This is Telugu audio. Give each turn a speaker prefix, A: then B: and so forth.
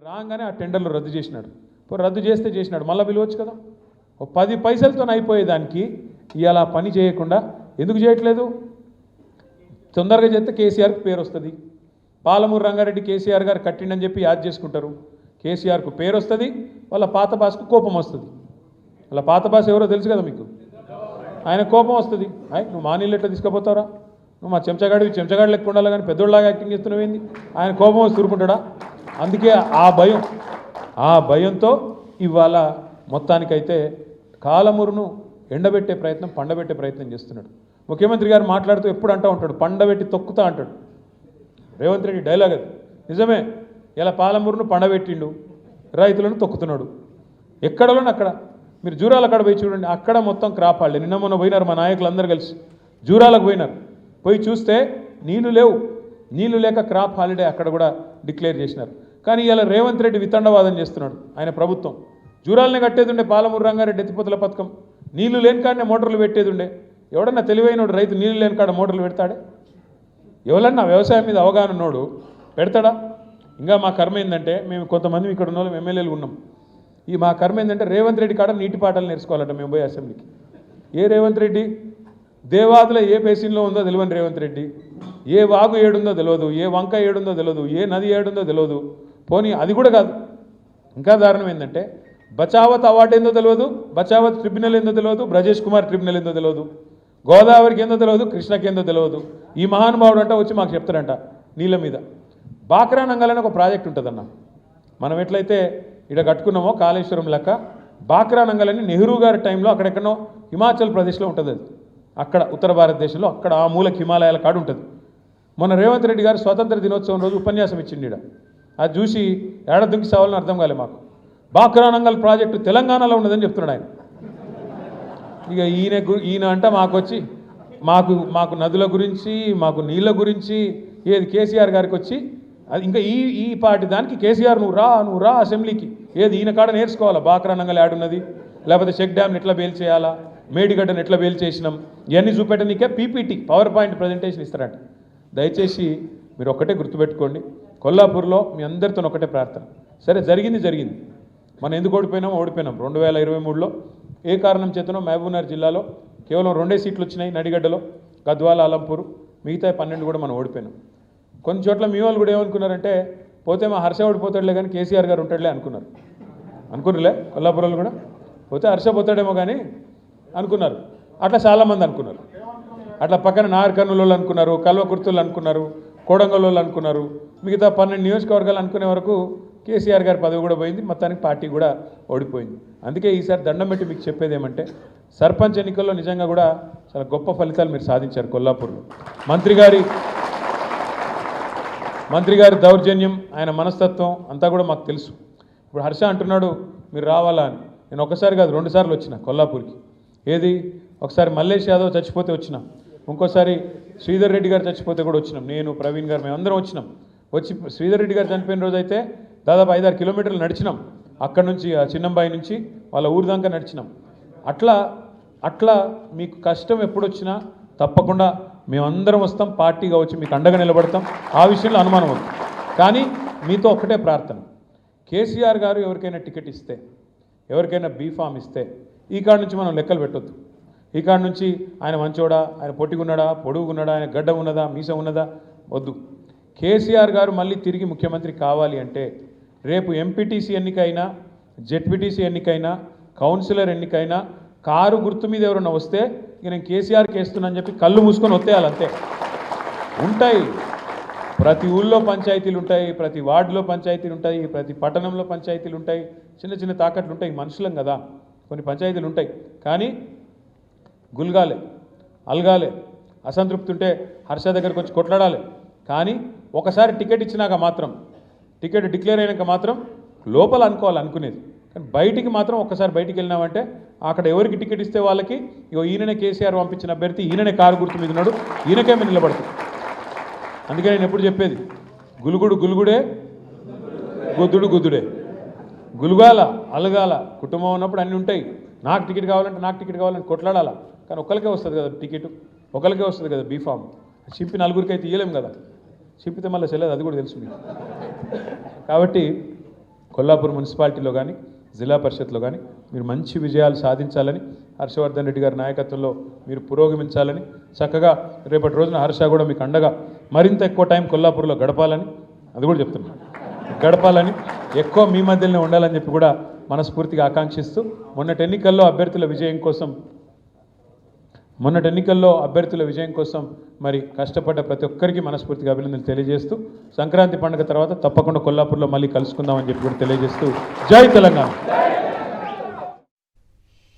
A: రాగానే ఆ టెండర్లు రద్దు చేసినాడు. రద్దు చేసినాడు, మళ్ళీ పిలవచ్చు కదా. 10 పైసలతో అయిపోయేదానికి ఇవాళ పని చేయకుండా ఎందుకు చేయట్లేదు? తొందరగా చేస్తే కేసీఆర్కి పేరు వస్తుంది. పాలమూరు రంగారెడ్డి కేసీఆర్ గారు కట్టిండని చెప్పి యాద్ చేసుకుంటారు. కేసీఆర్కు పేరు వస్తుంది, వాళ్ళ పాత బాస్కు కోపం వస్తుంది. వాళ్ళ పాత బాస్ ఎవరో తెలుసు కదా మీకు. ఆయన కోపం వస్తుంది, నువ్వు మా నీళ్ళు ఎట్లా తీసుకుపోతావురా, నువ్వు మా చెంచగాడు లెక్క ఉండాలి కానీ పెద్దోళ్ళలాగా యాక్టింగ్ చేస్తున్నావేంది, ఆయన కోపం వస్తూ ఊరుకుంటాడా? అందుకే ఆ భయంతో ఇవాళ మొత్తానికైతే కాలమూరును ఎండబెట్టే ప్రయత్నం, పండబెట్టే ప్రయత్నం చేస్తున్నాడు. ముఖ్యమంత్రి గారు మాట్లాడుతూ ఎప్పుడు అంటూ ఉంటాడు, పండబెట్టి తొక్కుతా అంటాడు. రేవంత్ రెడ్డి డైలాగ్ అది నిజమే. ఇలా పాలమూరును పండబెట్టిండు, రైతులను తొక్కుతున్నాడు. ఎక్కడలోనే అక్కడ మీరు జూరాల అక్కడ పోయి చూడండి, అక్కడ మొత్తం క్రాప్ హాలిడే. నిన్న మొన్న పోయినారు మా నాయకులు అందరూ కలిసి జూరాలకు పోయినారు. పోయి చూస్తే నీళ్లు లేవు, నీళ్లు లేక క్రాప్ హాలిడే అక్కడ కూడా డిక్లేర్ చేసినారు. కానీ ఇలా రేవంత్ రెడ్డి వితండవాదం చేస్తున్నాడు. ఆయన ప్రభుత్వం జూరాలనే కట్టేది ఉండే, పాలమూరు రంగారెడ్డి ఎత్తిపోతల పథకం నీళ్లు లేని కాడనే మోటార్లు పెట్టేది ఉండే. ఎవడన్నా తెలివైనోడు రైతు నీళ్లు లేని కాడ మోటార్లు పెడతాడే? ఎవరన్నా వ్యవసాయం మీద అవగాహన ఉన్నోడు పెడతాడా? ఇంకా మా కర్మ ఏంటంటే, మేము కొంతమంది ఇక్కడ ఉన్న వాళ్ళం ఎమ్మెల్యేలు ఉన్నాం. మా కర్మ ఏంటంటే రేవంత్ రెడ్డి కాడ నీటి పాటలు నేర్చుకోవాలంట మేము పోయి అసెంబ్లీకి. ఏ రేవంత్ రెడ్డి? దేవాదుల ఏ బేసిన్లో ఉందో తెలియని రేవంత్ రెడ్డి, ఏ వాగు ఏడుందో తెలియదు, ఏ వంక ఏడుందో తెలియదు, ఏ నది ఏడుందో తెలియదు. పోనీ అది కూడా కాదు, ఇంకా దారుణం ఏంటంటే బచావత్ అవార్డు ఏందో తెలియదు, బచావత్ ట్రిబ్యునల్ ఏందో తెలియదు, బ్రజేష్ కుమార్ ట్రిబ్యునల్ ఏందో తెలియదు, గోదావరికి ఏందో తెలియదు, కృష్ణకి ఏందో తెలియదు. ఈ మహానుభావుడు అంట వచ్చి మాకు చెప్తాడంట నీళ్ళ మీద. బాక్రా నంగల్ ఒక ప్రాజెక్ట్ ఉంటుందన్న, మనం ఎట్లయితే ఇక్కడ కట్టుకున్నామో కాళేశ్వరం లెక్క బాక్రా నంగల్ అని నెహ్రూ గారి టైంలో అక్కడెక్కడో హిమాచల్ ప్రదేశ్లో ఉంటుంది. అది అక్కడ ఉత్తర భారతదేశంలో అక్కడ ఆ మూలకి హిమాలయాల కాడు ఉంటుంది. మొన్న రేవంత్ రెడ్డి గారు స్వాతంత్ర దినోత్సవం రోజు ఉపన్యాసం ఇచ్చిండి. అది చూసి ఏడాదికి సావాలని అర్థం కాలే మాకు. బాక్రా నంగల్ ప్రాజెక్టు తెలంగాణలో ఉన్నదని చెప్తున్నాడు ఆయన. ఇక ఈయన అంట మాకొచ్చి మాకు నదుల గురించి, మాకు నీళ్ళ గురించి ఏది కేసీఆర్ గారికి వచ్చి అది ఇంకా ఈ పార్టీ దానికి కేసీఆర్ నువ్వు రా అసెంబ్లీకి, ఏది ఈయన కాడ నేర్చుకోవాలా బాక్రా నంగల్ యాడున్నది, లేకపోతే చెక్ డ్యామ్ని ఎట్లా బేల్ చేయాలా, మేడిగడ్డను ఎట్లా బేల్ చేసినాం, ఇవన్నీ చూపెట్టడానికే పీపీటీ పవర్ పాయింట్ ప్రజెంటేషన్ ఇస్తారంట. దయచేసి మీరు ఒక్కటే గుర్తుపెట్టుకోండి, కొల్లాపూర్లో మీ అందరితో ఒకటే ప్రార్థన. సరే జరిగింది, మనం ఎందుకు ఓడిపోయినాం 2023లో ఏ కారణం చేతనో మహబూబ్నగర్ జిల్లాలో కేవలం 2 సీట్లు వచ్చినాయి, నడిగడ్డలో, గద్వాల, అలంపూర్, మిగతా 12 కూడా మనం ఓడిపోయినాం. కొన్ని చోట్ల మీ వాళ్ళు కూడా ఏమనుకున్నారంటే పోతే మా హర్ష ఓడిపోతాడులే కానీ కేసీఆర్ గారు ఉంటాడులే అనుకున్నారులే. కొల్లాపూర్లో కూడా పోతే హర్ష పోతాడేమో కానీ అనుకున్నారు. అట్లా చాలామంది అనుకున్నారు. అట్లా పక్కన నాగర్కర్నూలు అనుకున్నారు, కల్వకుర్తులు అనుకున్నారు, కోడంగల్లో అనుకున్నారు, మిగతా 12 నియోజకవర్గాలు అనుకునే వరకు కేసీఆర్ గారి పదవి కూడా పోయింది, మొత్తానికి పార్టీ కూడా ఓడిపోయింది. అందుకే ఈసారి దండం పెట్టి మీకు చెప్పేది ఏమంటే, సర్పంచ్ ఎన్నికల్లో నిజంగా కూడా చాలా గొప్ప ఫలితాలు మీరు సాధించారు కొల్లాపూర్లో. మంత్రి గారి దౌర్జన్యం, ఆయన మనస్తత్వం అంతా కూడా మాకు తెలుసు. ఇప్పుడు హర్ష అంటున్నాడు మీరు రావాలా అని. నేను ఒకసారి కాదు 2 సార్లు వచ్చిన కొల్లాపూర్కి. ఏది ఒకసారి మల్లేష్ యాదవ్ చచ్చిపోతే వచ్చినాం, ఇంకోసారి శ్రీధర్ రెడ్డి గారు చచ్చిపోతే కూడా వచ్చినాం. నేను ప్రవీణ్ గారు మేమందరం వచ్చినాం. వచ్చి శ్రీధర్ రెడ్డి గారు చనిపోయిన రోజు అయితే దాదాపు 5-6 కిలోమీటర్లు నడిచినాం. అక్కడ నుంచి ఆ చిన్నంబాయి నుంచి వాళ్ళ ఊరి దాకా నడిచినాం. అట్లా మీకు కష్టం ఎప్పుడొచ్చినా తప్పకుండా మేమందరం వస్తాం, పార్టీగా వచ్చి మీకు అండగా నిలబడతాం. ఆ విషయంలో అనుమానం వద్దు. కానీ మీతో ఒక్కటే ప్రార్థన, కేసీఆర్ గారు ఎవరికైనా టికెట్ ఇస్తే, ఎవరికైనా బీఫామ్ ఇస్తే ఈ కాడ నుంచి మనం లెక్కలు పెట్టొద్దు. ఈ కాడ నుంచి ఆయన మంచోడా, ఆయన పొట్టిగున్నాడా, పొడుగున్నాడా, ఆయన గడ్డ ఉన్నదా, మీసం ఉన్నదా, వద్దు. కేసీఆర్ గారు మళ్ళీ తిరిగి ముఖ్యమంత్రి కావాలి అంటే రేపు ఎంపీటీసీ ఎన్నికైనా, జెడ్పీటీసీ ఎన్నికైనా, కౌన్సిలర్ ఎన్నికైనా కారు గుర్తు మీద ఎవరైనా వస్తే ఇక నేను కేసీఆర్కి వేస్తున్నా అని చెప్పి కళ్ళు మూసుకొని వత్తేయాలి అంతే. ఉంటాయి, ప్రతి ఊళ్ళో పంచాయతీలు ఉంటాయి, ప్రతి వార్డులో పంచాయతీలు ఉంటాయి, ప్రతి పట్టణంలో పంచాయతీలు ఉంటాయి, చిన్న తాకట్లు ఉంటాయి. మనుషులం కదా, కొన్ని పంచాయతీలు ఉంటాయి. కానీ గుల్గాలే, అల్గాలే, అసంతృప్తి ఉంటే హర్ష దగ్గరకు వచ్చి కొట్లాడాలి. కానీ ఒకసారి టికెట్ ఇచ్చినాక మాత్రం, టికెట్ డిక్లేర్ అయినాక మాత్రం లోపల అనుకోవాలి అనుకునేది. కానీ బయటికి మాత్రం ఒక్కసారి బయటికి వెళ్ళినామంటే అక్కడ ఎవరికి టికెట్ ఇస్తే వాళ్ళకి ఇగో ఈయననే కేసీఆర్ పంపించిన అభ్యర్థి, ఈయననే కారు గుర్తు మీద ఉన్నాడు, ఈయనకే మేము నిలబడుతుంది. అందుకే నేను ఎప్పుడు చెప్పేది, గులుగుడే, గుద్దుడే, గులుగాల అలగాల. కుటుంబం ఉన్నప్పుడు అన్నీ ఉంటాయి. నాకు టికెట్ కావాలంటే కొట్లాడాలా. కానీ ఒకరికే వస్తుంది కదా టికెట్, ఒకరికే వస్తుంది కదా బీఫామ్. చింపి 4గురికి అయితే ఇవ్వలేము కదా, చింపితే మళ్ళీ చెల్లదు, అది కూడా తెలుసు మీకు. కాబట్టి కొల్లాపూర్ మున్సిపాలిటీలో కానీ జిల్లా పరిషత్లో కానీ మీరు మంచి విజయాలు సాధించాలని, హర్షవర్ధన్ రెడ్డి గారి నాయకత్వంలో మీరు పురోగమించాలని, చక్కగా రేపటి రోజున హర్ష కూడా మీకు అండగా మరింత ఎక్కువ టైం కొల్లాపూర్లో గడపాలని, అది కూడా చెప్తున్నాను, గడపాలని, ఎక్కువ మీ మధ్యలోనే ఉండాలని చెప్పి కూడా మనస్ఫూర్తిగా ఆకాంక్షిస్తూ మొన్నటి ఎన్నికల్లో అభ్యర్థుల విజయం కోసం మరి కష్టపడ్డ ప్రతి ఒక్కరికి మనస్ఫూర్తిగా అభినందనలు తెలియజేస్తూ సంక్రాంతి పండుగ తర్వాత తప్పకుండా కొల్లాపూర్లో మళ్ళీ కలుసుకుందామని చెప్పి కూడా తెలియజేస్తూ జై తెలంగాణ.